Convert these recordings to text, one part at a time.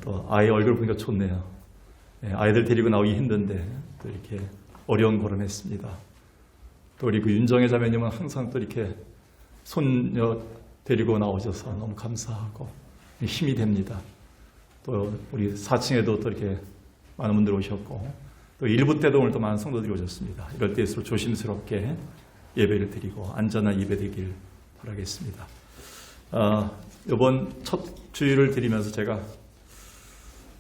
또 아이 얼굴 보니까 좋네요. 아이들 데리고 나오기 힘든데 또 이렇게 어려운 걸음했습니다. 또 우리 그 윤정혜 자매님은 항상 또 이렇게 손녀 데리고 나오셔서 너무 감사하고 힘이 됩니다. 또 우리 4층에도 또 이렇게 많은 분들 오셨고 또 일부 때도 오늘 또 많은 성도들이 오셨습니다. 이럴 때일수록 조심스럽게 예배를 드리고 안전한 예배 되길 바라겠습니다. 이번 첫 주일을 드리면서 제가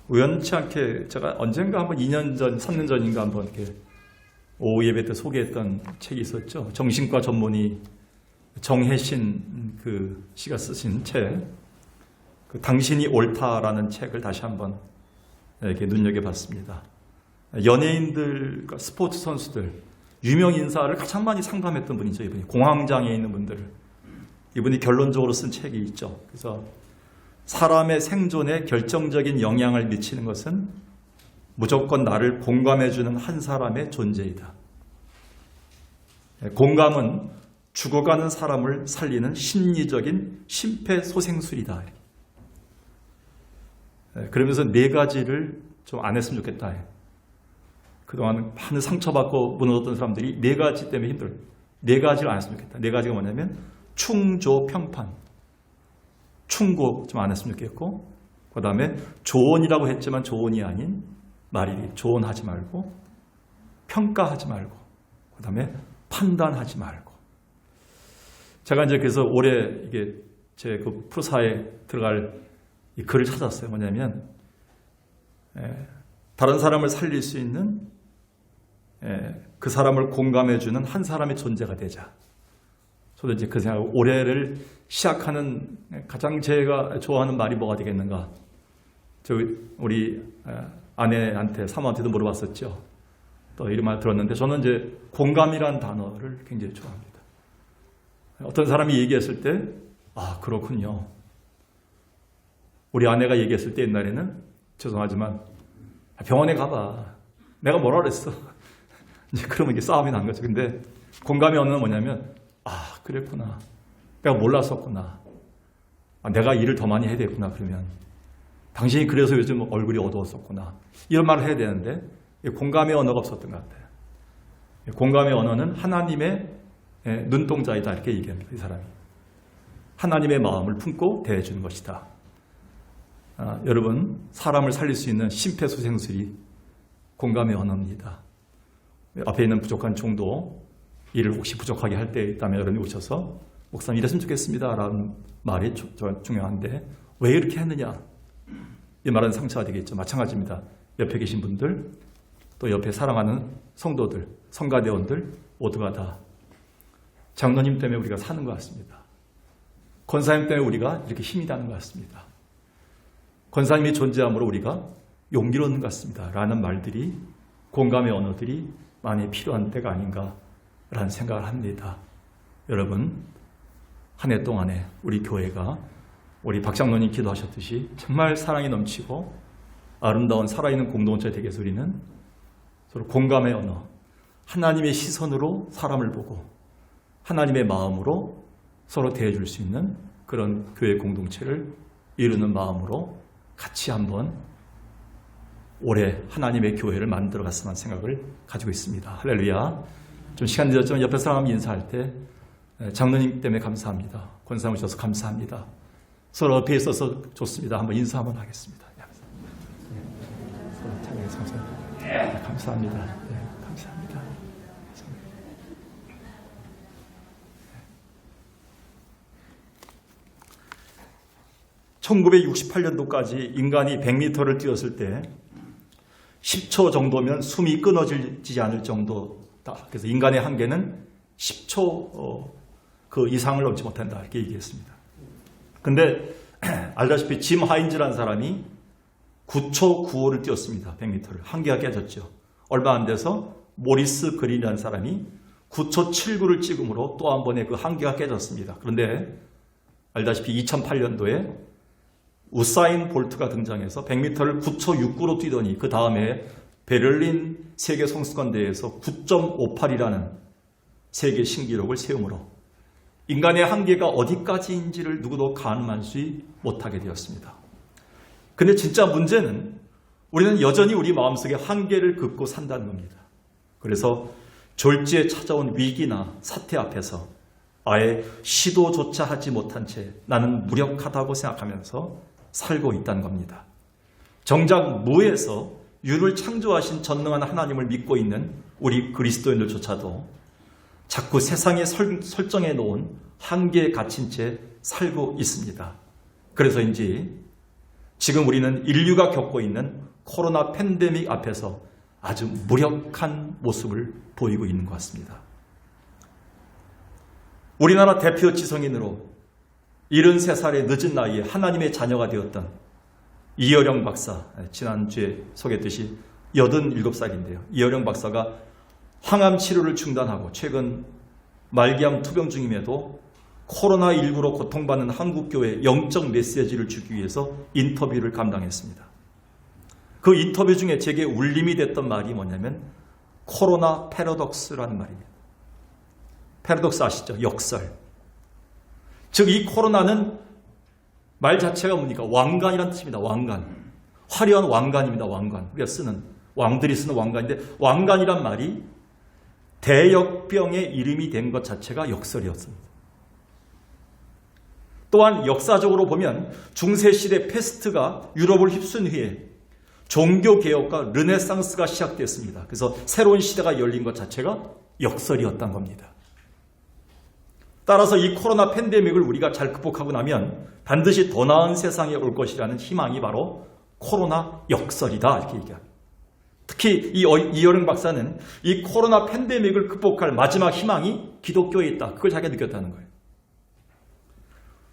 우연치 않게 제가 언젠가 한번 2년 전, 3년 전인가 한번 이렇게 오후 예배 때 소개했던 책이 있었죠. 정신과 전문의 정혜신 그 씨가 쓰신 책, 그 당신이 옳다라는 책을 다시 한번 이렇게 눈여겨봤습니다. 연예인들과 스포츠 선수들, 유명 인사를 가장 많이 상담했던 분이죠. 이분이 공황장애에 있는 분들을. 이분이 결론적으로 쓴 책이 있죠. 그래서 사람의 생존에 결정적인 영향을 미치는 것은 무조건 나를 공감해주는 한 사람의 존재이다. 공감은 죽어가는 사람을 살리는 심리적인 심폐소생술이다. 그러면서 네 가지를 좀 안 했으면 좋겠다. 그동안 많은 상처받고 무너졌던 사람들이 네 가지 때문에 힘들어요. 네 가지를 안 했으면 좋겠다. 네 가지가 뭐냐면 충조평판. 충고 좀 안 했으면 좋겠고, 그 다음에 조언이라고 했지만 조언이 아닌 말이 조언하지 말고, 평가하지 말고, 그 다음에 판단하지 말고. 제가 이제 그래서 올해 이게 제 그 프로사에 들어갈 이 글을 찾았어요. 뭐냐면, 다른 사람을 살릴 수 있는 그 사람을 공감해주는 한 사람의 존재가 되자. 저도 이제 그 생각, 올해를 시작하는 가장 제가 좋아하는 말이 뭐가 되겠는가. 우리 아내한테, 사모한테도 물어봤었죠. 또 이런 말 들었는데 저는 이제 공감이란 단어를 굉장히 좋아합니다. 어떤 사람이 얘기했을 때, 아, 그렇군요. 우리 아내가 얘기했을 때 옛날에는, 죄송하지만, 병원에 가봐. 내가 뭐라 그랬어. 이제 그러면 이게 싸움이 난 거죠. 근데 공감의 언어는 뭐냐면, 아, 그랬구나. 내가 몰랐었구나. 내가 일을 더 많이 해야 되겠구나. 그러면 당신이 그래서 요즘 얼굴이 어두웠었구나. 이런 말을 해야 되는데 공감의 언어가 없었던 것 같아요. 공감의 언어는 하나님의 눈동자이다. 이렇게 얘기합니다. 이 사람이. 하나님의 마음을 품고 대해주는 것이다. 여러분, 사람을 살릴 수 있는 심폐소생술이 공감의 언어입니다. 앞에 있는 부족한 종도 일을 혹시 부족하게 할 때 있다면 여러분이 오셔서 목사님 이랬으면 좋겠습니다 라는 말이 중요한데 왜 이렇게 했느냐, 이 말은 상처가 되겠죠. 마찬가지입니다. 옆에 계신 분들, 또 옆에 사랑하는 성도들, 성가대원들 모두가 다 장로님 때문에 우리가 사는 것 같습니다. 권사님 때문에 우리가 이렇게 힘이 나는 것 같습니다. 권사님이 존재함으로 우리가 용기를 얻는 것 같습니다 라는 말들이, 공감의 언어들이 많이 필요한 때가 아닌가 라는 생각을 합니다. 여러분, 한 해 동안에 우리 교회가 우리 박 장로님 기도하셨듯이 정말 사랑이 넘치고 아름다운 살아있는 공동체 되게 해서 우리는 서로 공감의 언어, 하나님의 시선으로 사람을 보고 하나님의 마음으로 서로 대해줄 수 있는 그런 교회 공동체를 이루는 마음으로 같이 한번 올해 하나님의 교회를 만들어갔으면 하는 생각을 가지고 있습니다. 할렐루야. 좀 시간 늦었지만 옆에 사람 인사할 때 장로님 때문에 감사합니다. 권사님 오셔서 감사합니다. 서로 옆에 있어서 좋습니다. 한번 인사 한번 하겠습니다. 서로 감사합니다. 감사합니다. 네, 감사합니다. 1968년도까지 인간이 100m를 뛰었을 때 10초 정도면 숨이 끊어지지 않을 정도다. 그래서 인간의 한계는 10초 그 이상을 넘지 못한다. 이렇게 얘기했습니다. 근데 알다시피 짐 하인즈라는 사람이 9초 95를 뛰었습니다. 100m를. 한계가 깨졌죠. 얼마 안 돼서 모리스 그린이라는 사람이 9초 79를 찍음으로 또 한 번의 그 한계가 깨졌습니다. 그런데 알다시피 2008년도에 우사인 볼트가 등장해서 100m를 9초 69로 뛰더니 그 다음에 베를린 세계 성수권대회에서 9.58이라는 세계 신기록을 세우므로 인간의 한계가 어디까지인지를 누구도 가늠할 수 못하게 되었습니다. 근데 진짜 문제는 우리는 여전히 우리 마음속에 한계를 긋고 산다는 겁니다. 그래서 졸지에 찾아온 위기나 사태 앞에서 아예 시도조차 하지 못한 채 나는 무력하다고 생각하면서 살고 있다는 겁니다. 정작 무에서 유를 창조하신 전능한 하나님을 믿고 있는 우리 그리스도인들조차도 자꾸 세상에 설정해 놓은 한계에 갇힌 채 살고 있습니다. 그래서인지 지금 우리는 인류가 겪고 있는 코로나 팬데믹 앞에서 아주 무력한 모습을 보이고 있는 것 같습니다. 우리나라 대표 지성인으로 73살의 늦은 나이에 하나님의 자녀가 되었던 이어령 박사, 지난주에 소개했듯이 87살인데요. 이어령 박사가 항암 치료를 중단하고 최근 말기암 투병 중임에도 코로나19로 고통받는 한국교회에 영적 메시지를 주기 위해서 인터뷰를 감당했습니다. 그 인터뷰 중에 제게 울림이 됐던 말이 뭐냐면 코로나 패러독스라는 말입니다. 패러독스 아시죠? 역설. 즉 이 코로나는 말 자체가 뭡니까? 왕관이라는 뜻입니다. 왕관. 화려한 왕관입니다. 왕관. 우리가 쓰는, 왕들이 쓰는 왕관인데 왕관이란 말이 대역병의 이름이 된 것 자체가 역설이었습니다. 또한 역사적으로 보면 중세시대 페스트가 유럽을 휩쓴 후에 종교개혁과 르네상스가 시작됐습니다. 그래서 새로운 시대가 열린 것 자체가 역설이었던 겁니다. 따라서 이 코로나 팬데믹을 우리가 잘 극복하고 나면 반드시 더 나은 세상에 올 것이라는 희망이 바로 코로나 역설이다 이렇게 얘기합니다. 특히 이어령 박사는 이 코로나 팬데믹을 극복할 마지막 희망이 기독교에 있다. 그걸 자기가 느꼈다는 거예요.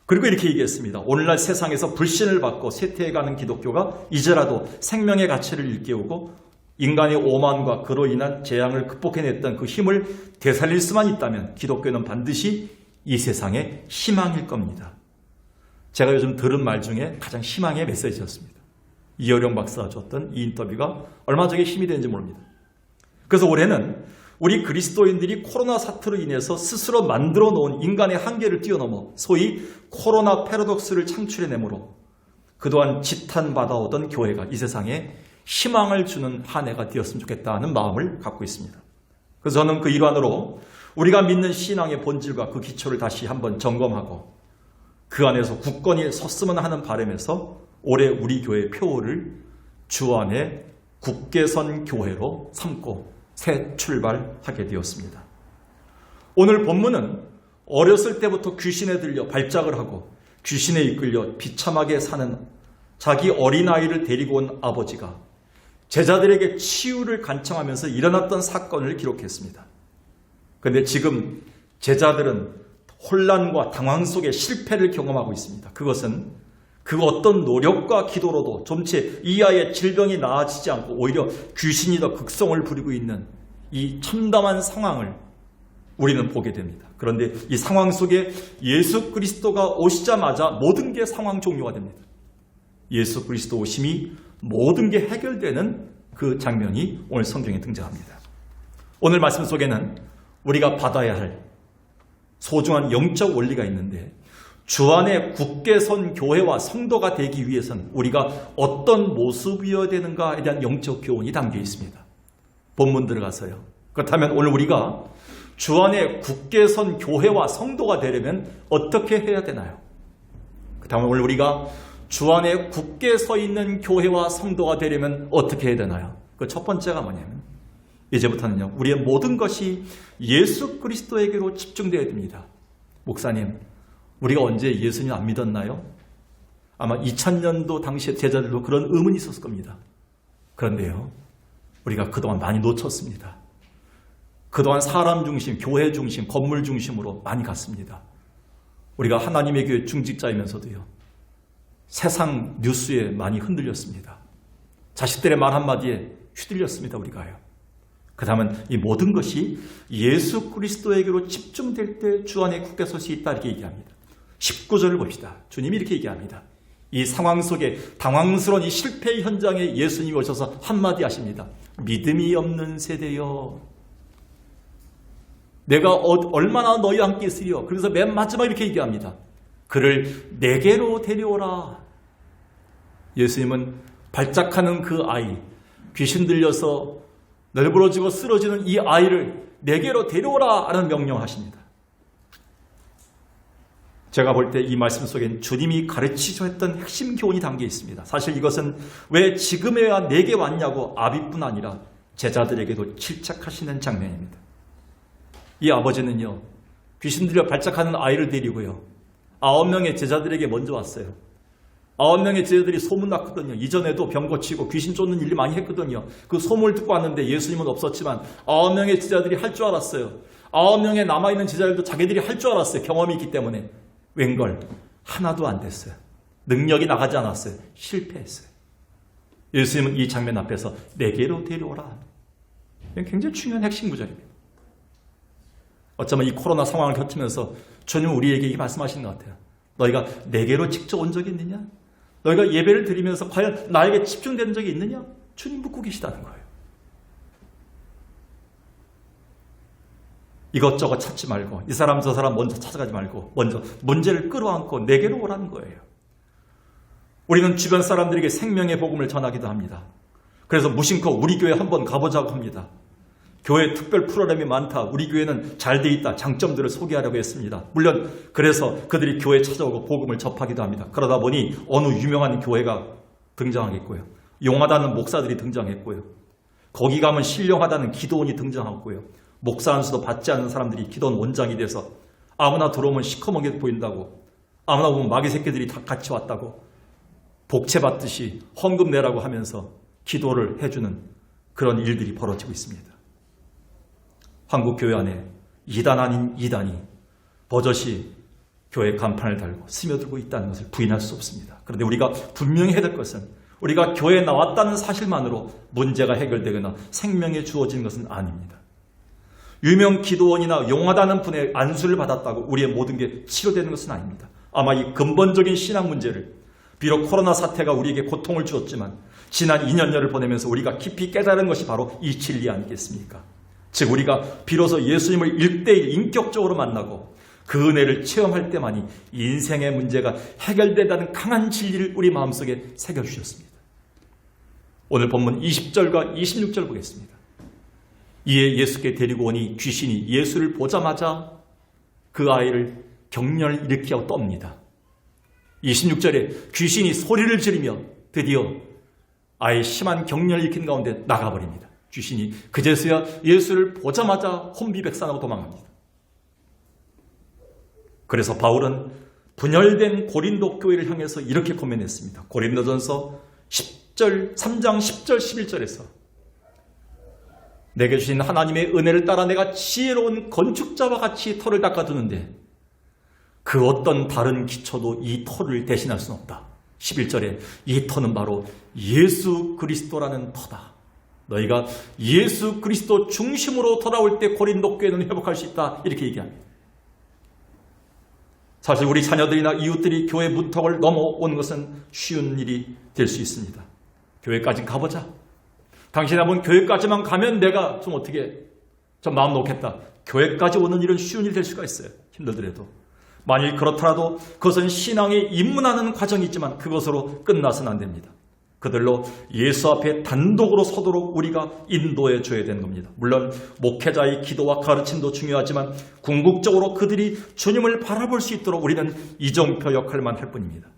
그리고 이렇게 얘기했습니다. 오늘날 세상에서 불신을 받고 쇠퇴해가는 기독교가 이제라도 생명의 가치를 일깨우고 인간의 오만과 그로 인한 재앙을 극복해냈던 그 힘을 되살릴 수만 있다면 기독교는 반드시 이 세상의 희망일 겁니다. 제가 요즘 들은 말 중에 가장 희망의 메시지였습니다. 이어령 박사가 줬던 이 인터뷰가 얼마나 저게 힘이 되는지 모릅니다. 그래서 올해는 우리 그리스도인들이 코로나 사태로 인해서 스스로 만들어 놓은 인간의 한계를 뛰어넘어 소위 코로나 패러독스를 창출해내므로 그동안 지탄받아오던 교회가 이 세상에 희망을 주는 한 해가 되었으면 좋겠다는 마음을 갖고 있습니다. 그래서 저는 그 일환으로 우리가 믿는 신앙의 본질과 그 기초를 다시 한번 점검하고 그 안에서 굳건히 섰으면 하는 바람에서 올해 우리 교회의 표어를 주 안에 굳게 선 교회로 삼고 새 출발하게 되었습니다. 오늘 본문은 어렸을 때부터 귀신에 들려 발작을 하고 귀신에 이끌려 비참하게 사는 자기 어린아이를 데리고 온 아버지가 제자들에게 치유를 간청하면서 일어났던 사건을 기록했습니다. 그런데 지금 제자들은 혼란과 당황 속에 실패를 경험하고 있습니다. 그것은 그 어떤 노력과 기도로도 좀채 이 아이의 질병이 나아지지 않고 오히려 귀신이 더 극성을 부리고 있는 이 참담한 상황을 우리는 보게 됩니다. 그런데 이 상황 속에 예수 그리스도가 오시자마자 모든 게 상황 종료가 됩니다. 예수 그리스도 오심이 모든 게 해결되는 그 장면이 오늘 성경에 등장합니다. 오늘 말씀 속에는 우리가 받아야 할 소중한 영적 원리가 있는데 주 안에 굳게 선 교회와 성도가 되기 위해서는 우리가 어떤 모습이어야 되는가에 대한 영적 교훈이 담겨 있습니다. 본문 들어가서요. 그렇다면 오늘 우리가 주 안에 굳게 선 교회와 성도가 되려면 어떻게 해야 되나요? 그 다음에 오늘 우리가 주 안에 굳게 서 있는 교회와 성도가 되려면 어떻게 해야 되나요? 그 첫 번째가 뭐냐면 이제부터는요, 우리의 모든 것이 예수 그리스도에게로 집중되어야 됩니다. 목사님, 우리가 언제 예수님 안 믿었나요? 아마 2000년도 당시의 제자들도 그런 의문이 있었을 겁니다. 그런데요, 우리가 그동안 많이 놓쳤습니다. 그동안 사람 중심, 교회 중심, 건물 중심으로 많이 갔습니다. 우리가 하나님의 교회 중직자이면서도요, 세상 뉴스에 많이 흔들렸습니다. 자식들의 말 한마디에 휘둘렸습니다. 우리가요. 그 다음은 이 모든 것이 예수 그리스도에게로 집중될 때 주 안에 굳게 설 수 있다 이렇게 얘기합니다. 19절을 봅시다. 주님이 이렇게 얘기합니다. 이 상황 속에 당황스러운 이 실패의 현장에 예수님이 오셔서 한마디 하십니다. 믿음이 없는 세대여, 내가 얼마나 너희와 함께 있으리요. 그래서 맨 마지막에 이렇게 얘기합니다. 그를 내게로 데려오라. 예수님은 발작하는 그 아이, 귀신 들려서 널브러지고 쓰러지는 이 아이를 내게로 데려오라 하는 명령하십니다. 제가 볼 때 이 말씀 속엔 주님이 가르치셔 했던 핵심 교훈이 담겨 있습니다. 사실 이것은 왜 지금에야 내게 왔냐고 아비뿐 아니라 제자들에게도 질책하시는 장면입니다. 이 아버지는요, 귀신 들려 발작하는 아이를 데리고요, 9명의 제자들에게 먼저 왔어요. 9명의 제자들이 소문났거든요. 이전에도 병 고치고 귀신 쫓는 일을 많이 했거든요. 그 소문을 듣고 왔는데 예수님은 없었지만 9명의 제자들이 할 줄 알았어요. 9명의 남아있는 제자들도 자기들이 할 줄 알았어요. 경험이 있기 때문에. 웬걸 하나도 안 됐어요. 능력이 나가지 않았어요. 실패했어요. 예수님은 이 장면 앞에서 내게로 데려오라. 굉장히 중요한 핵심 구절입니다. 어쩌면 이 코로나 상황을 겹치면서 주님은 우리에게 이렇게 말씀하시는 것 같아요. 너희가 내게로 직접 온 적이 있느냐? 너희가 예배를 드리면서 과연 나에게 집중된 적이 있느냐? 주님 묻고 계시다는 거예요. 이것저것 찾지 말고 이 사람 저 사람 먼저 찾아가지 말고 먼저 문제를 끌어안고 내게로 오라는 거예요. 우리는 주변 사람들에게 생명의 복음을 전하기도 합니다. 그래서 무심코 우리 교회 한번 가보자고 합니다. 교회 특별 프로그램이 많다. 우리 교회는 잘 돼 있다. 장점들을 소개하려고 했습니다. 물론 그래서 그들이 교회에 찾아오고 복음을 접하기도 합니다. 그러다 보니 어느 유명한 교회가 등장하겠고요. 용하다는 목사들이 등장했고요. 거기 가면 신령하다는 기도원이 등장하고요. 목사 안수도 받지 않는 사람들이 기도원 원장이 돼서 아무나 들어오면 시커멓게 보인다고, 아무나 보면 마귀 새끼들이 다 같이 왔다고 복채받듯이 헌금 내라고 하면서 기도를 해주는 그런 일들이 벌어지고 있습니다. 한국 교회 안에 이단 아닌 이단이 버젓이 교회 간판을 달고 스며들고 있다는 것을 부인할 수 없습니다. 그런데 우리가 분명히 해야 될 것은 우리가 교회에 나왔다는 사실만으로 문제가 해결되거나 생명이 주어지는 것은 아닙니다. 유명 기도원이나 용하다는 분의 안수를 받았다고 우리의 모든 게 치료되는 것은 아닙니다. 아마 이 근본적인 신앙 문제를, 비록 코로나 사태가 우리에게 고통을 주었지만 지난 2년여를 보내면서 우리가 깊이 깨달은 것이 바로 이 진리 아니겠습니까? 즉 우리가 비로소 예수님을 1대1 인격적으로 만나고 그 은혜를 체험할 때만이 인생의 문제가 해결된다는 강한 진리를 우리 마음속에 새겨주셨습니다. 오늘 본문 20절과 26절 보겠습니다. 이에 예수께 데리고 오니 귀신이 예수를 보자마자 그 아이를 경련을 일으키고 떱니다. 26절에 귀신이 소리를 지르며 드디어 아이의 심한 경련을 일으킨 가운데 나가버립니다. 귀신이 그제서야 예수를 보자마자 혼비백산하고 도망갑니다. 그래서 바울은 분열된 고린도 교회를 향해서 이렇게 고민했습니다. 고린도전서 3장 10절 11절에서 내게 주신 하나님의 은혜를 따라 내가 지혜로운 건축자와 같이 터를 닦아두는데 그 어떤 다른 기초도 이 터를 대신할 수는 없다. 11절에 이 터는 바로 예수 그리스도라는 터다. 너희가 예수 그리스도 중심으로 돌아올 때 고린도 교회는 회복할 수 있다. 이렇게 얘기합니다. 사실 우리 자녀들이나 이웃들이 교회 문턱을 넘어온 것은 쉬운 일이 될 수 있습니다. 교회까지 가보자. 당신 한번 교회까지만 가면 내가 좀 어떻게 좀 마음 놓겠다. 교회까지 오는 일은 쉬운 일이 될 수가 있어요. 힘들더라도. 만일 그렇더라도 그것은 신앙에 입문하는 과정이지만 그것으로 끝나서는 안 됩니다. 그들로 예수 앞에 단독으로 서도록 우리가 인도해 줘야 되는 겁니다. 물론 목회자의 기도와 가르침도 중요하지만 궁극적으로 그들이 주님을 바라볼 수 있도록 우리는 이정표 역할만 할 뿐입니다.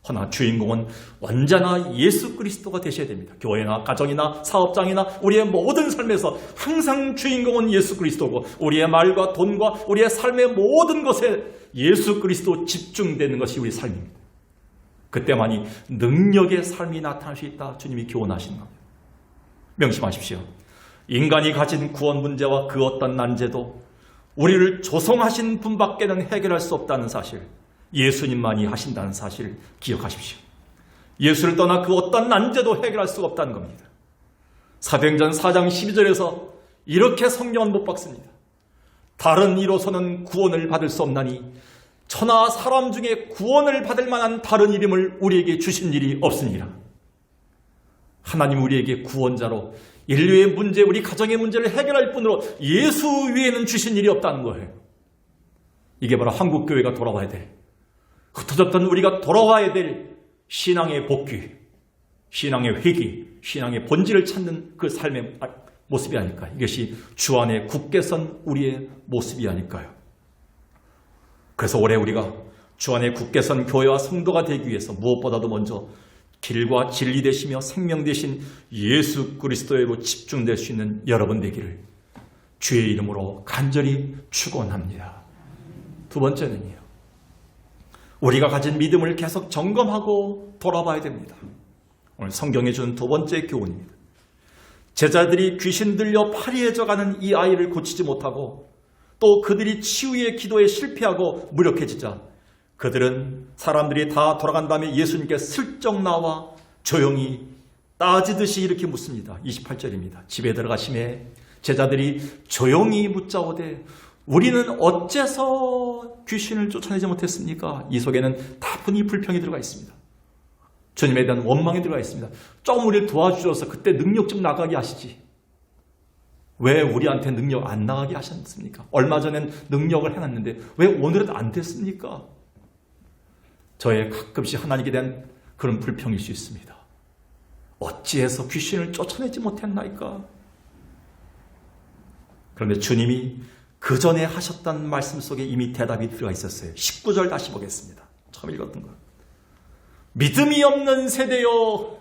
허나 주인공은 언제나 예수 그리스도가 되셔야 됩니다. 교회나 가정이나 사업장이나 우리의 모든 삶에서 항상 주인공은 예수 그리스도고 우리의 말과 돈과 우리의 삶의 모든 것에 예수 그리스도 집중되는 것이 우리 삶입니다. 그때만이 능력의 삶이 나타날 수 있다. 주님이 교훈하시는 겁니다. 명심하십시오. 인간이 가진 구원 문제와 그 어떤 난제도 우리를 조성하신 분밖에는 해결할 수 없다는 사실, 예수님만이 하신다는 사실을 기억하십시오. 예수를 떠나 그 어떤 난제도 해결할 수가 없다는 겁니다. 사도행전 4장 12절에서 이렇게 성령은 못 박습니다. 다른 이로서는 구원을 받을 수 없나니 천하 사람 중에 구원을 받을 만한 다른 이름을 우리에게 주신 일이 없으니라. 하나님 우리에게 구원자로 인류의 문제, 우리 가정의 문제를 해결할 뿐으로 예수 외에는 주신 일이 없다는 거예요. 이게 바로 한국교회가 돌아와야 될, 흩어졌던 우리가 돌아와야 될 신앙의 복귀, 신앙의 회귀, 신앙의 본질을 찾는 그 삶의 모습이 아닐까. 이것이 주 안에 굳게 선 우리의 모습이 아닐까요? 그래서 올해 우리가 주 안에 굳게 선 교회와 성도가 되기 위해서 무엇보다도 먼저 길과 진리 되시며 생명 되신 예수 그리스도에로 집중될 수 있는 여러분 되기를 주의 이름으로 간절히 축원합니다. 두 번째는요, 우리가 가진 믿음을 계속 점검하고 돌아봐야 됩니다. 오늘 성경에 준 두 번째 교훈입니다. 제자들이 귀신 들려 파리해져가는 이 아이를 고치지 못하고 또 그들이 치유의 기도에 실패하고 무력해지자 그들은 사람들이 다 돌아간 다음에 예수님께 슬쩍 나와 조용히 따지듯이 이렇게 묻습니다. 28절입니다. 집에 들어가심에 제자들이 조용히 묻자오되 우리는 어째서 귀신을 쫓아내지 못했습니까? 이 속에는 다분히 불평이 들어가 있습니다. 주님에 대한 원망이 들어가 있습니다. 좀 우리를 도와주셔서 그때 능력 좀 나가게 하시지. 왜 우리한테 능력 안 나가게 하셨습니까? 얼마 전엔 능력을 해놨는데 왜 오늘은 안 됐습니까? 저의 가끔씩 하나님께 대한 그런 불평일 수 있습니다. 어찌해서 귀신을 쫓아내지 못했나이까? 그런데 주님이 그 전에 하셨던 말씀 속에 이미 대답이 들어가 있었어요. 19절 다시 보겠습니다. 처음 읽었던 거. 믿음이 없는 세대요.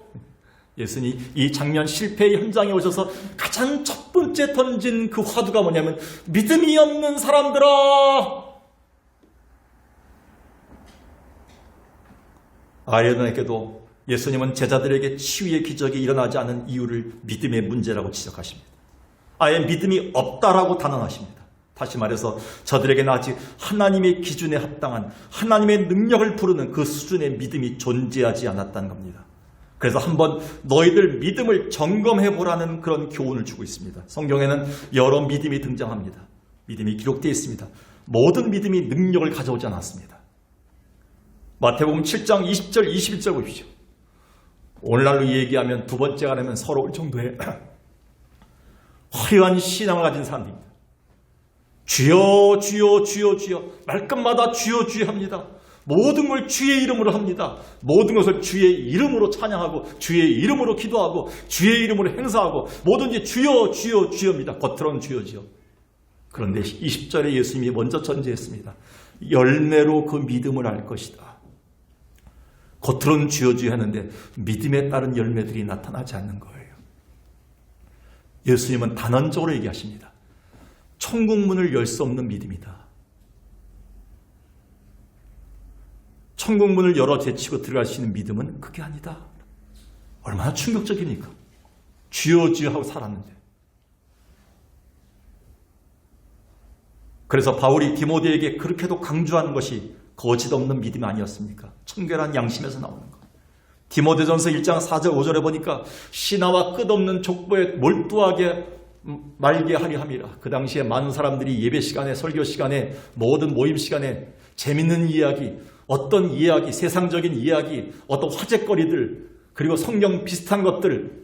예수님이 이 장면 실패의 현장에 오셔서 가장 첫 번째 던진 그 화두가 뭐냐면 믿음이 없는 사람들아. 아이러니하게도 예수님은 제자들에게 치유의 기적이 일어나지 않은 이유를 믿음의 문제라고 지적하십니다. 아예 믿음이 없다라고 단언하십니다. 다시 말해서 저들에게는 아직 하나님의 기준에 합당한 하나님의 능력을 부르는 그 수준의 믿음이 존재하지 않았다는 겁니다. 그래서 한번 너희들 믿음을 점검해보라는 그런 교훈을 주고 있습니다. 성경에는 여러 믿음이 등장합니다. 믿음이 기록되어 있습니다. 모든 믿음이 능력을 가져오지 않았습니다. 마태복음 7장 20절 21절 보십시오. 오늘날로 얘기하면 두 번째가 되면 서러울 정도의 화려한 신앙을 가진 사람들입니다. 주여 주여 주여 주여 말끝마다 주여 주여 합니다. 모든 걸 주의 이름으로 합니다. 모든 것을 주의 이름으로 찬양하고 주의 이름으로 기도하고 주의 이름으로 행사하고 뭐든지 주여 주여 주여입니다. 겉으로는 주여 주여. 그런데 20절에 예수님이 먼저 전제했습니다. 열매로 그 믿음을 알 것이다. 겉으로는 주여 주여 하는데 믿음에 따른 열매들이 나타나지 않는 거예요. 예수님은 단언적으로 얘기하십니다. 천국문을 열 수 없는 믿음이다. 천국문을 열어 제치고 들어갈 수 있는 믿음은 그게 아니다. 얼마나 충격적입니까? 주여 주여 하고 살았는데. 그래서 바울이 디모데에게 그렇게도 강조하는 것이 거짓 없는 믿음이 아니었습니까? 청결한 양심에서 나오는 것. 디모데전서 1장 4절 5절에 보니까 신하와 끝없는 족보에 몰두하게 말게 하리 함이라. 그 당시에 많은 사람들이 예배 시간에 설교 시간에 모든 모임 시간에 재밌는 이야기, 어떤 이야기, 세상적인 이야기, 어떤 화제거리들 그리고 성경 비슷한 것들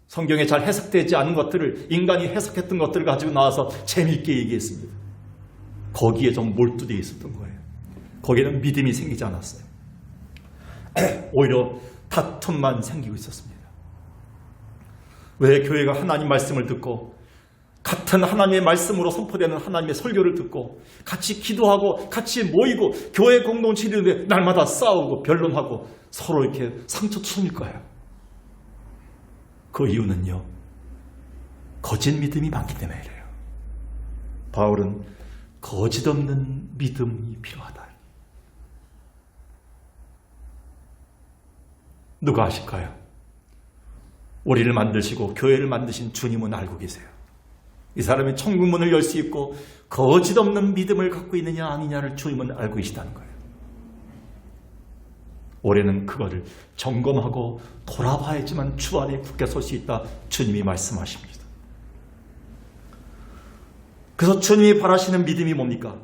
성경에 잘 해석되지 않은 것들을 인간이 해석했던 것들을 가지고 나와서 재미있게 얘기했습니다. 거기에 좀 몰두되어 있었던 거예요. 거기에는 믿음이 생기지 않았어요. 오히려 다툼만 생기고 있었습니다. 왜 교회가 하나님 말씀을 듣고 같은 하나님의 말씀으로 선포되는 하나님의 설교를 듣고 같이 기도하고 같이 모이고 교회 공동체 이루는데 날마다 싸우고 변론하고 서로 이렇게 상처투성일까요? 그 이유는요, 거짓 믿음이 많기 때문에 이래요. 바울은 거짓 없는 믿음이 필요하다. 누가 아실까요? 우리를 만드시고 교회를 만드신 주님은 알고 계세요. 이 사람이 천국문을 열 수 있고 거짓 없는 믿음을 갖고 있느냐 아니냐를 주님은 알고 계시다는 거예요. 올해는 그거를 점검하고 돌아봐야지만 주 안에 굳게 설 수 있다 주님이 말씀하십니다. 그래서 주님이 바라시는 믿음이 뭡니까?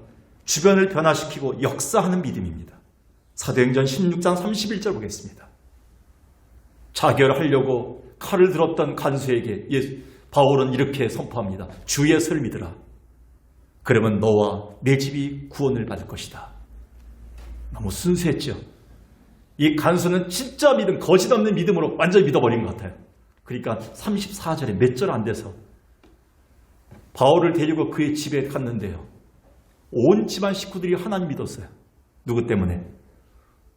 주변을 변화시키고 역사하는 믿음입니다. 사도행전 16장 31절 보겠습니다. 자결하려고 칼을 들었던 간수에게 바울은 이렇게 선포합니다. 주 예수를 믿으라. 그러면 너와 내 집이 구원을 받을 것이다. 너무 순수했죠. 이 간수는 진짜 믿음, 거짓 없는 믿음으로 완전히 믿어버린 것 같아요. 그러니까 34절에 몇 절 안 돼서 바울을 데리고 그의 집에 갔는데요. 온 집안 식구들이 하나님 믿었어요. 누구 때문에?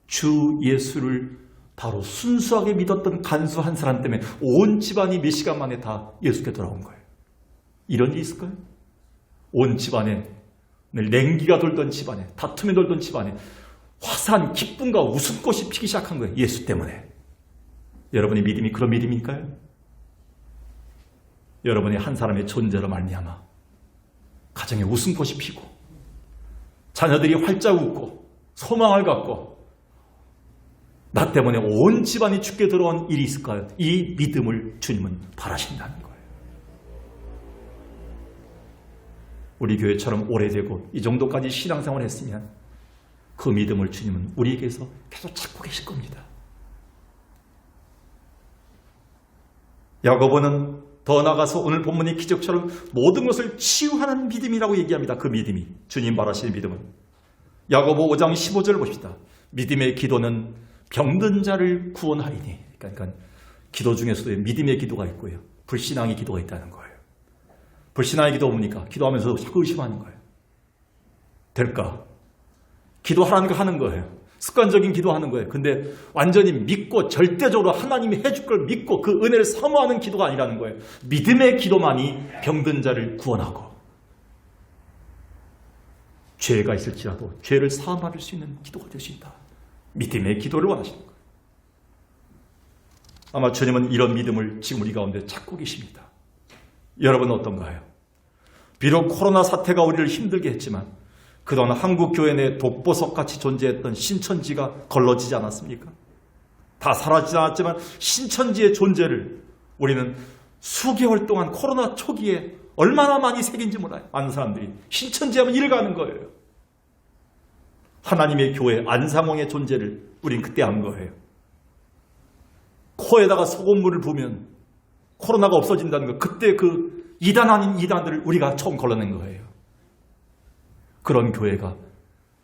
주 예수를 바로 순수하게 믿었던 간수 한 사람 때문에 온 집안이 몇 시간 만에 다 예수께 돌아온 거예요. 이런 일이 있을까요? 온 집안에 냉기가 돌던 집안에, 다툼이 돌던 집안에 화사한 기쁨과 웃음꽃이 피기 시작한 거예요. 예수 때문에. 여러분의 믿음이 그런 믿음일까요? 여러분의 한 사람의 존재로 말미암아 가정에 웃음꽃이 피고 자녀들이 활짝 웃고 소망을 갖고 나 때문에 온 집안이 죽게 들어온 일이 있을까요? 이 믿음을 주님은 바라신다는 거예요. 우리 교회처럼 오래되고 이 정도까지 신앙생활을 했으면 그 믿음을 주님은 우리에게서 계속 찾고 계실 겁니다. 야고보는 더 나아가서 오늘 본문의 기적처럼 모든 것을 치유하는 믿음이라고 얘기합니다. 그 믿음이, 주님 바라시는 믿음은. 야고보 5장 15절 봅시다. 믿음의 기도는 병든 자를 구원하리니. 그러니까 기도 중에서도 믿음의 기도가 있고요, 불신앙의 기도가 있다는 거예요. 불신앙의 기도 뭡니까? 기도하면서 자꾸 의심하는 거예요. 될까? 기도하라는 거 하는 거예요. 습관적인 기도하는 거예요. 근데 완전히 믿고 절대적으로 하나님이 해줄 걸 믿고 그 은혜를 사모하는 기도가 아니라는 거예요. 믿음의 기도만이 병든 자를 구원하고 죄가 있을지라도 죄를 사함받을 수 있는 기도가 될 수 있다. 믿음의 기도를 원하시는 거예요. 아마 주님은 이런 믿음을 지금 우리 가운데 찾고 계십니다. 여러분은 어떤가요? 비록 코로나 사태가 우리를 힘들게 했지만 그동안 한국 교회 내 독보석같이 존재했던 신천지가 걸러지지 않았습니까? 다 사라지지 않았지만 신천지의 존재를 우리는 수개월 동안 코로나 초기에 얼마나 많이 새긴지 몰라요. 아는 사람들이 신천지 하면 이를 가는 거예요. 하나님의 교회 안상홍의 존재를 우린 그때 안 거예요. 코에다가 소금물을 부으면 코로나가 없어진다는 거, 그때 그 이단 아닌 이단들을 우리가 처음 걸러낸 거예요. 그런 교회가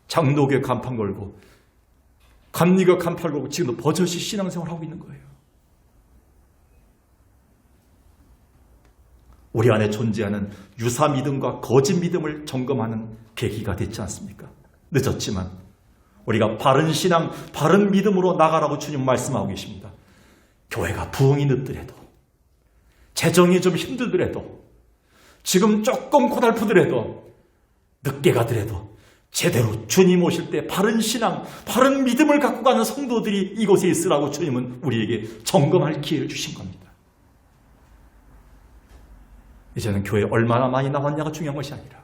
장로교 간판 걸고 감리교 간판 걸고 지금도 버젓이 신앙생활을 하고 있는 거예요. 우리 안에 존재하는 유사 믿음과 거짓 믿음을 점검하는 계기가 됐지 않습니까? 늦었지만 우리가 바른 신앙, 바른 믿음으로 나가라고 주님 말씀하고 계십니다. 교회가 부흥이 늦더라도, 재정이 좀 힘들더라도, 지금 조금 고달프더라도, 늦게 가더라도 제대로 주님 오실 때 바른 신앙, 바른 믿음을 갖고 가는 성도들이 이곳에 있으라고 주님은 우리에게 점검할 기회를 주신 겁니다. 이제는 교회에 얼마나 많이 나왔냐가 중요한 것이 아니라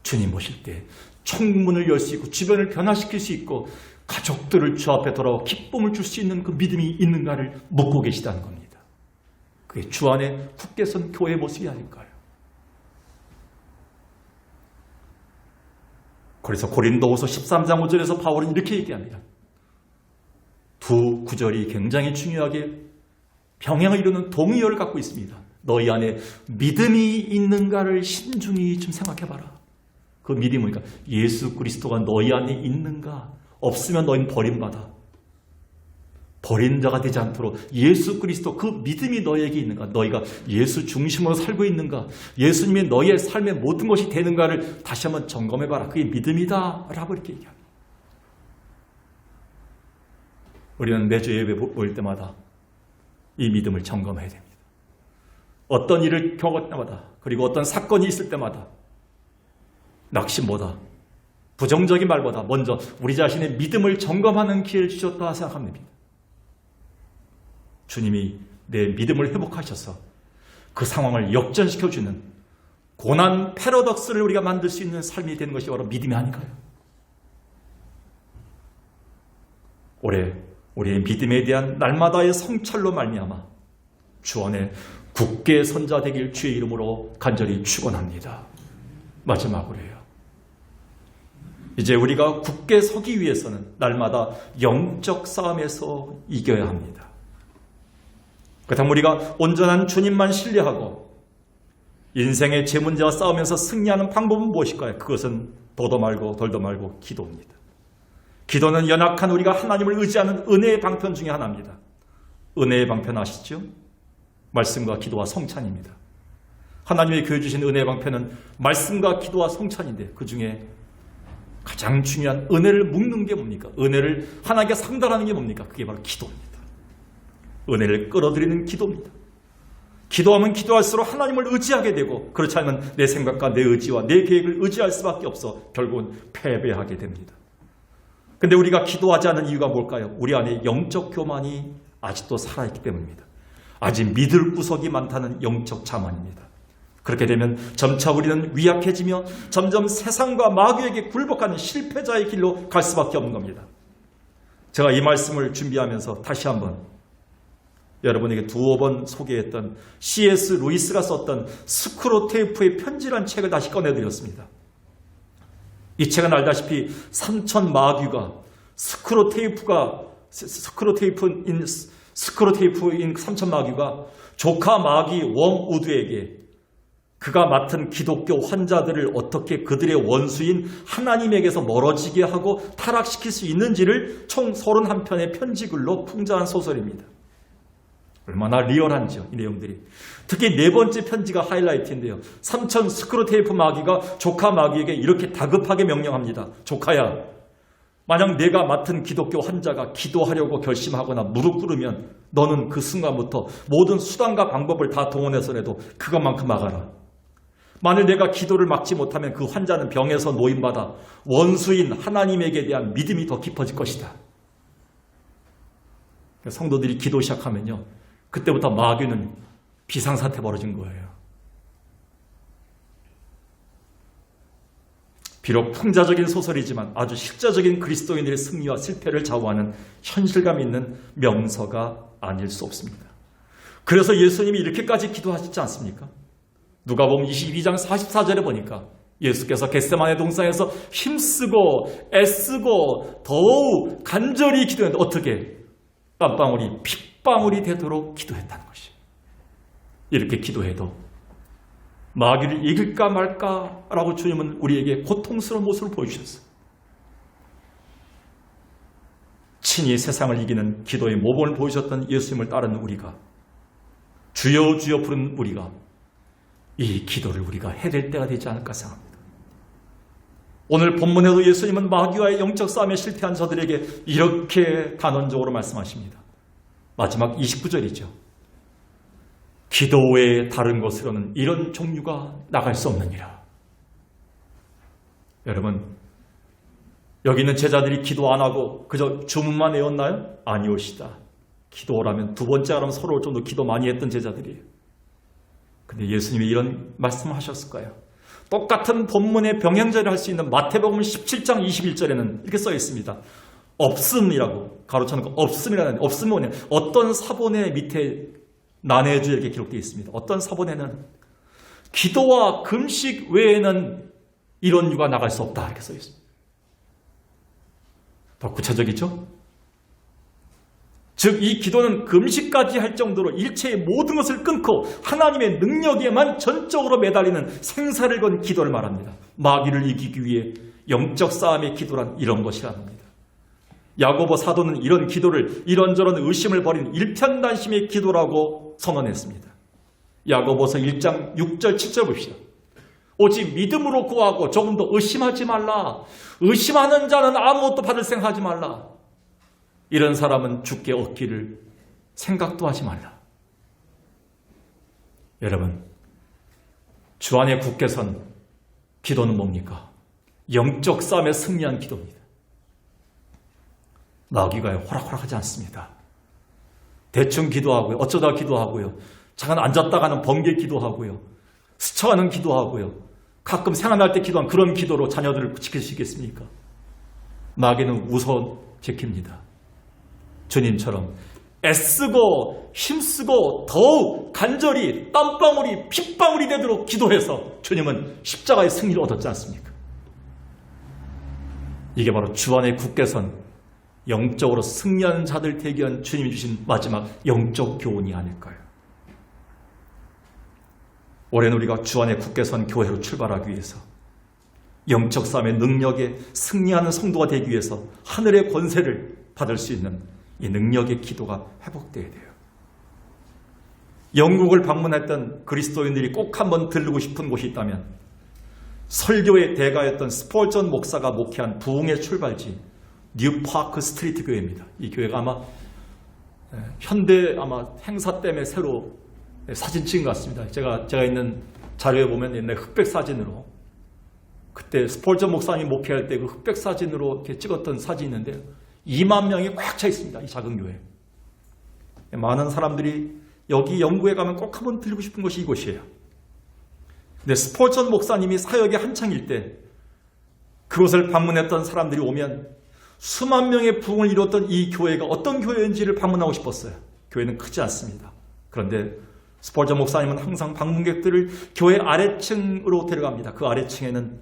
주님 오실 때 총문을 열 수 있고 주변을 변화시킬 수 있고 가족들을 주 앞에 돌아와 기쁨을 줄 수 있는 그 믿음이 있는가를 묻고 계시다는 겁니다. 그게 주 안에 굳게 선 교회의 모습이 아닐까요? 그래서 고린도후서 13장 5절에서 바울은 이렇게 얘기합니다. 두 구절이 굉장히 중요하게 병행을 이루는 동의어를 갖고 있습니다. 너희 안에 믿음이 있는가를 신중히 좀 생각해봐라. 그 믿음이 뭐니까 예수 그리스도가 너희 안에 있는가? 없으면 너희는 버림받아. 버린 자가 되지 않도록 예수 그리스도 그 믿음이 너희에게 있는가? 너희가 예수 중심으로 살고 있는가? 예수님이 너희의 삶의 모든 것이 되는가를 다시 한번 점검해봐라. 그게 믿음이다 라고 이렇게 얘기합니다. 우리는 매주 예배 모일 때마다 이 믿음을 점검해야 됩니다. 어떤 일을 겪을 때마다, 그리고 어떤 사건이 있을 때마다 낙심보다, 부정적인 말보다 먼저 우리 자신의 믿음을 점검하는 기회를 주셨다 생각합니다. 주님이 내 믿음을 회복하셔서 그 상황을 역전시켜주는 고난 패러독스를 우리가 만들 수 있는 삶이 되는 것이 바로 믿음이 아닌가요? 올해 우리의 믿음에 대한 날마다의 성찰로 말미암아 주 안에 굳게 선자 되길 주의 이름으로 간절히 축원합니다. 마지막으로요. 이제 우리가 굳게 서기 위해서는 날마다 영적 싸움에서 이겨야 합니다. 그렇다면 우리가 온전한 주님만 신뢰하고 인생의 제 문제와 싸우면서 승리하는 방법은 무엇일까요? 그것은 더도 말고 덜도 말고 기도입니다. 기도는 연약한 우리가 하나님을 의지하는 은혜의 방편 중에 하나입니다. 은혜의 방편 아시죠? 말씀과 기도와 성찬입니다. 하나님의 교회 주신 은혜의 방편은 말씀과 기도와 성찬인데 그 중에 가장 중요한 은혜를 묶는 게 뭡니까? 은혜를 하나님께 상달하는 게 뭡니까? 그게 바로 기도입니다. 은혜를 끌어들이는 기도입니다. 기도하면 기도할수록 하나님을 의지하게 되고 그렇지 않으면 내 생각과 내 의지와 내 계획을 의지할 수밖에 없어 결국은 패배하게 됩니다. 근데 우리가 기도하지 않는 이유가 뭘까요? 우리 안에 영적 교만이 아직도 살아있기 때문입니다. 아직 믿을 구석이 많다는 영적 자만입니다. 그렇게 되면 점차 우리는 위약해지며 점점 세상과 마귀에게 굴복하는 실패자의 길로 갈 수밖에 없는 겁니다. 제가 이 말씀을 준비하면서 다시 한번 여러분에게 두어 번 소개했던 C.S. 루이스가 썼던 스크로테이프의 편지란 책을 다시 꺼내드렸습니다. 이 책은 알다시피 3천 마귀가 스크로테이프인 3천 마귀가 조카 마귀 웡우드에게 그가 맡은 기독교 환자들을 어떻게 그들의 원수인 하나님에게서 멀어지게 하고 타락시킬 수 있는지를 총 31편의 편지글로 풍자한 소설입니다. 얼마나 리얼한지요, 이 내용들이. 특히 네 번째 편지가 하이라이트인데요. 3천 스크로테이프 마귀가 조카 마귀에게 이렇게 다급하게 명령합니다. 조카야, 만약 내가 맡은 기독교 환자가 기도하려고 결심하거나 무릎 꿇으면 너는 그 순간부터 모든 수단과 방법을 다 동원해서라도 그것만큼 막아라. 만일 내가 기도를 막지 못하면 그 환자는 병에서 노임받아 원수인 하나님에게 대한 믿음이 더 깊어질 것이다. 성도들이 기도 시작하면요, 그때부터 마귀는 비상사태 벌어진 거예요. 비록 풍자적인 소설이지만 아주 실제적인 그리스도인들의 승리와 실패를 좌우하는 현실감 있는 명서가 아닐 수 없습니다. 그래서 예수님이 이렇게까지 기도하시지 않습니까? 누가복음 22장 44절에 보니까 예수께서 겟세마네 동산에서 힘쓰고 애쓰고 더욱 간절히 기도했는데 어떻게? 땀방울이 핏방울이 되도록 기도했다는 것이에요. 이렇게 기도해도 마귀를 이길까 말까라고 주님은 우리에게 고통스러운 모습을 보여주셨어요. 친히 세상을 이기는 기도의 모범을 보여주셨던 예수님을 따르는 우리가, 주여 주여 부르는 우리가 이 기도를 우리가 해낼 때가 되지 않을까 생각합니다. 오늘 본문에도 예수님은 마귀와의 영적 싸움에 실패한 저들에게 이렇게 단언적으로 말씀하십니다. 마지막 29절이죠. 기도 외에 다른 것으로는 이런 종류가 나갈 수 없느니라. 여러분, 여기 있는 제자들이 기도 안 하고 그저 주문만 외웠나요? 아니오시다. 기도라면 두 번째 하라면 서로 좀 더 기도 많이 했던 제자들이에요. 근데 예수님이 이런 말씀을 하셨을까요? 똑같은 본문의 병행절을 할 수 있는 마태복음 17장 21절에는 이렇게 써 있습니다. 없음이라고 가로쳐놓고 없음이라는, 없음은 뭐냐? 어떤 사본의 밑에 난해주에 이렇게 기록되어 있습니다. 어떤 사본에는 기도와 금식 외에는 이런 유가 나갈 수 없다 이렇게 써 있습니다. 더 구체적이죠? 즉 이 기도는 금식까지 할 정도로 일체의 모든 것을 끊고 하나님의 능력에만 전적으로 매달리는 생사를 건 기도를 말합니다. 마귀를 이기기 위해 영적 싸움의 기도란 이런 것이라는 겁니다. 야고보 사도는 이런 기도를 이런저런 의심을 버린 일편단심의 기도라고 선언했습니다. 야고보서 1장 6절 7절 봅시다. 오직 믿음으로 구하고 조금 더 의심하지 말라. 의심하는 자는 아무것도 받을 생각하지 말라. 이런 사람은 주께 얻기를 생각도 하지 말라. 여러분, 주 안에 굳게 선 기도는 뭡니까? 영적 싸움에 승리한 기도입니다. 마귀가 호락호락하지 않습니다. 대충 기도하고요. 어쩌다 기도하고요. 잠깐 앉았다가는 번개 기도하고요. 스쳐가는 기도하고요. 가끔 생각날 때 기도한 그런 기도로 자녀들을 지킬 수 있겠습니까? 마귀는 우선 지킵니다. 주님처럼 애쓰고 힘쓰고 더욱 간절히 땀방울이 핏방울이 되도록 기도해서 주님은 십자가의 승리를 얻었지 않습니까? 이게 바로 주 안에 굳게 선 영적으로 승리하는 자들 대기한 주님이 주신 마지막 영적 교훈이 아닐까요? 올해는 우리가 주 안에 굳게 선 교회로 출발하기 위해서 영적 싸움의 능력에 승리하는 성도가 되기 위해서 하늘의 권세를 받을 수 있는 이 능력의 기도가 회복되어야 돼요. 영국을 방문했던 그리스도인들이 꼭 한번 들르고 싶은 곳이 있다면 설교의 대가였던 스펄전 목사가 목회한 부흥의 출발지 뉴파크 스트리트 교회입니다. 이 교회가 아마 현대 행사 때문에 새로 사진 찍은 것 같습니다. 제가 있는 자료에 보면 옛날 흑백 사진으로 그때 스펄전 목사님 목회할 때 그 흑백 사진으로 이렇게 찍었던 사진이 있는데 2만 명이 꽉 차 있습니다. 이 작은 교회. 많은 사람들이 여기 영국에 가면 꼭 한번 들리고 싶은 곳이 이곳이에요. 근데 스펄전 목사님이 사역의 한창일 때 그곳을 방문했던 사람들이 오면 수만 명의 부흥을 이뤘던 이 교회가 어떤 교회인지를 방문하고 싶었어요. 교회는 크지 않습니다. 그런데 스펄전 목사님은 항상 방문객들을 교회 아래층으로 데려갑니다. 그 아래층에는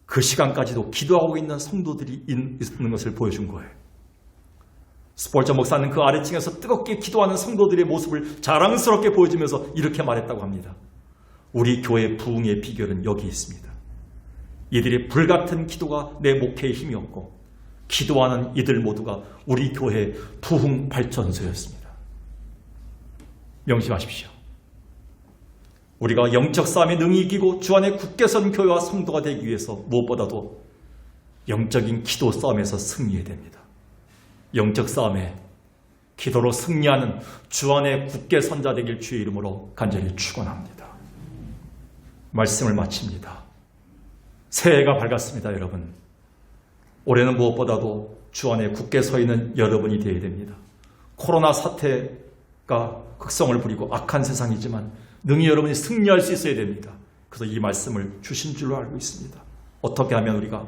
그 시간까지도 기도하고 있는 성도들이 있는 것을 보여준 거예요. 스펄전 목사는 그 아래층에서 뜨겁게 기도하는 성도들의 모습을 자랑스럽게 보여주면서 이렇게 말했다고 합니다. 우리 교회 부흥의 비결은 여기 있습니다. 이들의 불같은 기도가 내 목회의 힘이었고 기도하는 이들 모두가 우리 교회의 부흥 발전소였습니다. 명심하십시오. 우리가 영적 싸움에 능히 이기고 주 안에 굳게 선 교회와 성도가 되기 위해서 무엇보다도 영적인 기도 싸움에서 승리해야 됩니다. 영적 싸움에 기도로 승리하는 주 안에 굳게 선 자 되길 주의 이름으로 간절히 축원합니다. 말씀을 마칩니다. 새해가 밝았습니다, 여러분. 올해는 무엇보다도 주 안에 굳게 서 있는 여러분이 되어야 됩니다. 코로나 사태가 극성을 부리고 악한 세상이지만 능히 여러분이 승리할 수 있어야 됩니다. 그래서 이 말씀을 주신 줄로 알고 있습니다. 어떻게 하면 우리가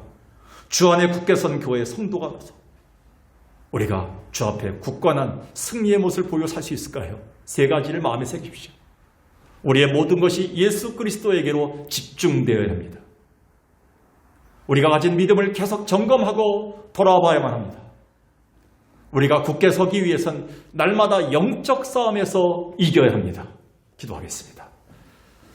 주 안에 굳게 선 교회의 성도가 돼서 우리가 주 앞에 굳건한 승리의 모습을 보여 살 수 있을까요? 세 가지를 마음에 새기십시오. 우리의 모든 것이 예수 그리스도에게로 집중되어야 합니다. 우리가 가진 믿음을 계속 점검하고 돌아봐야만 합니다. 우리가 굳게 서기 위해선 날마다 영적 싸움에서 이겨야 합니다. 기도하겠습니다.